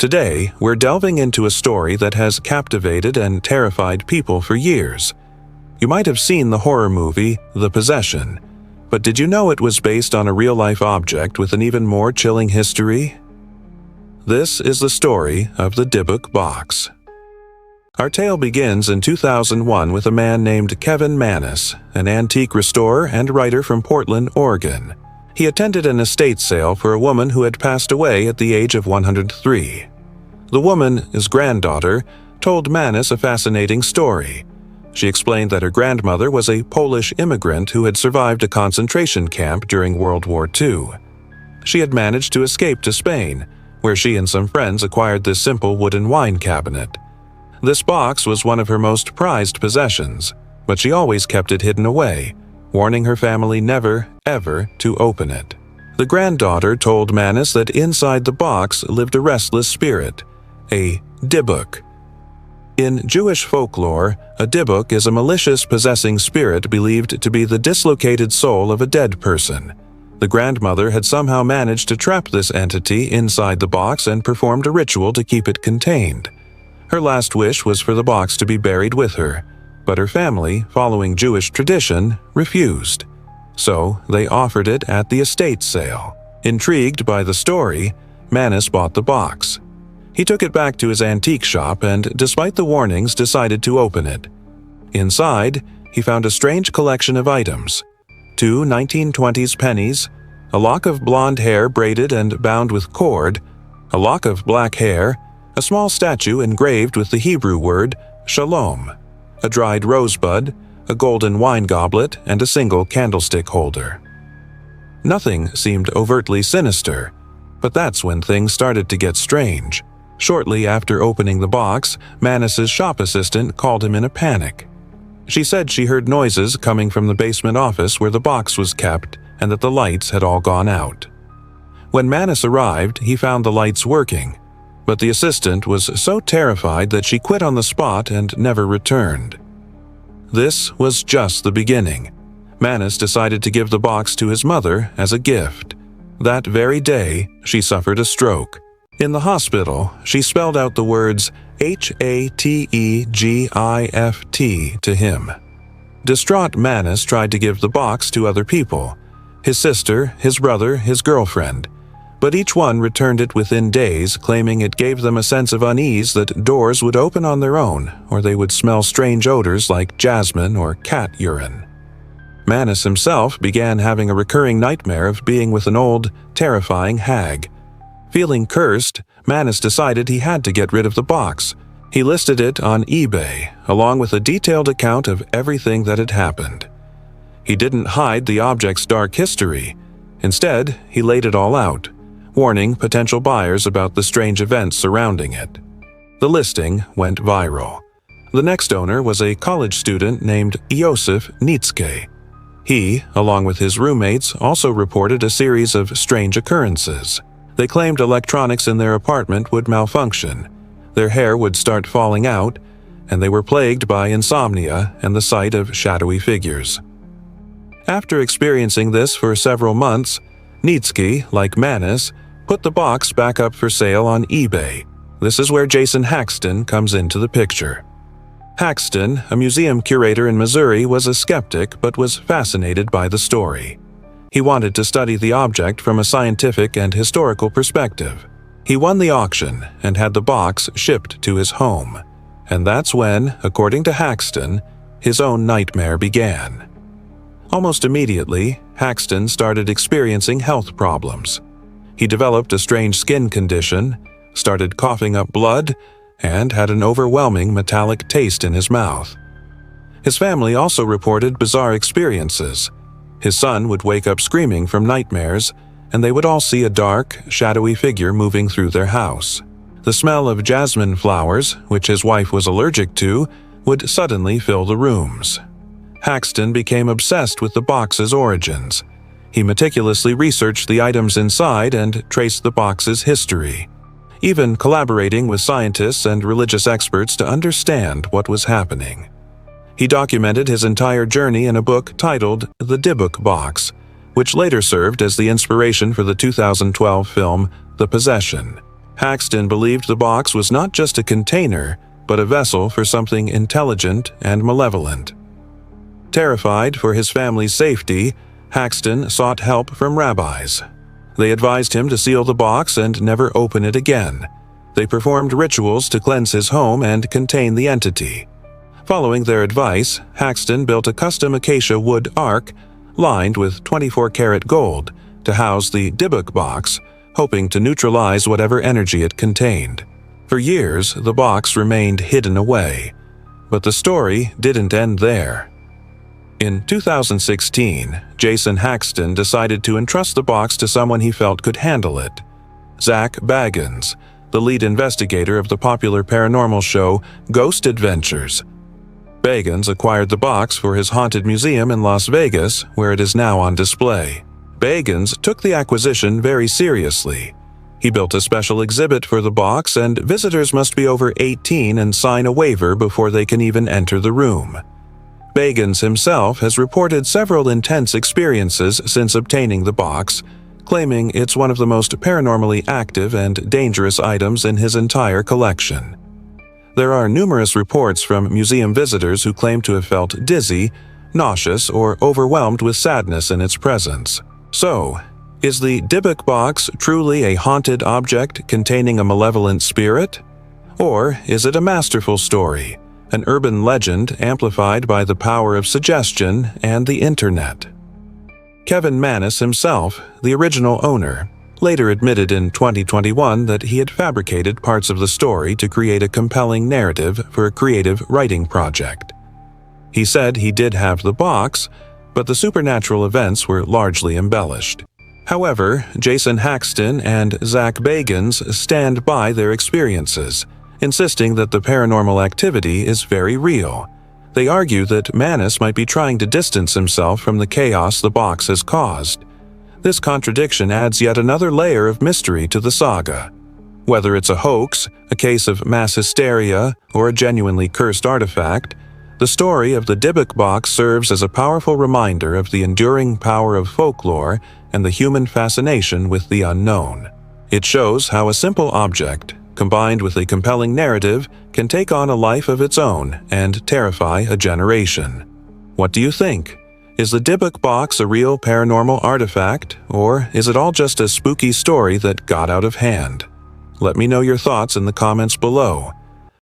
Today, we're delving into a story that has captivated and terrified people for years. You might have seen the horror movie, The Possession, but did you know it was based on a real-life object with an even more chilling history? This is the story of the Dybbuk Box. Our tale begins in 2001 with a man named Kevin Mannis, an antique restorer and writer from Portland, Oregon. He attended an estate sale for a woman who had passed away at the age of 103. The woman, his granddaughter, told Mannis a fascinating story. She explained that her grandmother was a Polish immigrant who had survived a concentration camp during World War II. She had managed to escape to Spain, where she and some friends acquired this simple wooden wine cabinet. This box was one of her most prized possessions, but she always kept it hidden away, warning her family never, ever to open it. The granddaughter told Mannis that inside the box lived a restless spirit, a Dybbuk. In Jewish folklore, a Dybbuk is a malicious possessing spirit believed to be the dislocated soul of a dead person. The grandmother had somehow managed to trap this entity inside the box and performed a ritual to keep it contained. Her last wish was for the box to be buried with her, but her family, following Jewish tradition, refused. So they offered it at the estate sale. Intrigued by the story, Mannis bought the box. He took it back to his antique shop and, despite the warnings, decided to open it. Inside, he found a strange collection of items: 2 1920s pennies, a lock of blonde hair braided and bound with cord, a lock of black hair, a small statue engraved with the Hebrew word Shalom, a dried rosebud, a golden wine goblet, and a single candlestick holder. Nothing seemed overtly sinister, but that's when things started to get strange. Shortly after opening the box, Mannis's shop assistant called him in a panic. She said she heard noises coming from the basement office where the box was kept and that the lights had all gone out. When Mannis arrived, he found the lights working, but the assistant was so terrified that she quit on the spot and never returned. This was just the beginning. Mannis decided to give the box to his mother as a gift. That very day, she suffered a stroke. In the hospital, she spelled out the words H-A-T-E-G-I-F-T to him. Distraught, Mannis tried to give the box to other people: his sister, his brother, his girlfriend. But each one returned it within days, claiming it gave them a sense of unease that doors would open on their own, or they would smell strange odors like jasmine or cat urine. Mannis himself began having a recurring nightmare of being with an old, terrifying hag. Feeling cursed, Mannis decided he had to get rid of the box. He listed it on eBay, along with a detailed account of everything that had happened. He didn't hide the object's dark history. Instead, he laid it all out, warning potential buyers about the strange events surrounding it. The listing went viral. The next owner was a college student named Iosif Nietzsche. He, along with his roommates, also reported a series of strange occurrences. They claimed electronics in their apartment would malfunction, their hair would start falling out, and they were plagued by insomnia and the sight of shadowy figures. After experiencing this for several months, Nietzsche, like Mannis, put the box back up for sale on eBay. This is where Jason Haxton comes into the picture. Haxton, a museum curator in Missouri, was a skeptic but was fascinated by the story. He wanted to study the object from a scientific and historical perspective. He won the auction and had the box shipped to his home. And that's when, according to Haxton, his own nightmare began. Almost immediately, Haxton started experiencing health problems. He developed a strange skin condition, started coughing up blood, and had an overwhelming metallic taste in his mouth. His family also reported bizarre experiences. His son would wake up screaming from nightmares, and they would all see a dark, shadowy figure moving through their house. The smell of jasmine flowers, which his wife was allergic to, would suddenly fill the rooms. Haxton became obsessed with the box's origins. He meticulously researched the items inside and traced the box's history, even collaborating with scientists and religious experts to understand what was happening. He documented his entire journey in a book titled The Dybbuk Box, which later served as the inspiration for the 2012 film The Possession. Haxton believed the box was not just a container, but a vessel for something intelligent and malevolent. Terrified for his family's safety, Haxton sought help from rabbis. They advised him to seal the box and never open it again. They performed rituals to cleanse his home and contain the entity. Following their advice, Haxton built a custom acacia wood ark lined with 24-karat gold to house the Dybbuk Box, hoping to neutralize whatever energy it contained. For years, the box remained hidden away. But the story didn't end there. In 2016, Jason Haxton decided to entrust the box to someone he felt could handle it. Zach Bagans, the lead investigator of the popular paranormal show Ghost Adventures. Bagans acquired the box for his haunted museum in Las Vegas, where it is now on display. Bagans took the acquisition very seriously. He built a special exhibit for the box, and visitors must be over 18 and sign a waiver before they can even enter the room. Bagans himself has reported several intense experiences since obtaining the box, claiming it's one of the most paranormally active and dangerous items in his entire collection. There are numerous reports from museum visitors who claim to have felt dizzy, nauseous, or overwhelmed with sadness in its presence. So, is the Dybbuk Box truly a haunted object containing a malevolent spirit? Or is it a masterful story, an urban legend amplified by the power of suggestion and the internet? Kevin Mannis himself, the original owner, later admitted in 2021 that he had fabricated parts of the story to create a compelling narrative for a creative writing project. He said he did have the box, but the supernatural events were largely embellished. However, Jason Haxton and Zach Bagans stand by their experiences, insisting that the paranormal activity is very real. They argue that Mannis might be trying to distance himself from the chaos the box has caused. This contradiction adds yet another layer of mystery to the saga. Whether it's a hoax, a case of mass hysteria, or a genuinely cursed artifact, the story of the Dybbuk Box serves as a powerful reminder of the enduring power of folklore and the human fascination with the unknown. It shows how a simple object, combined with a compelling narrative, can take on a life of its own and terrify a generation. What do you think? Is the Dybbuk Box a real paranormal artifact, or is it all just a spooky story that got out of hand? Let me know your thoughts in the comments below.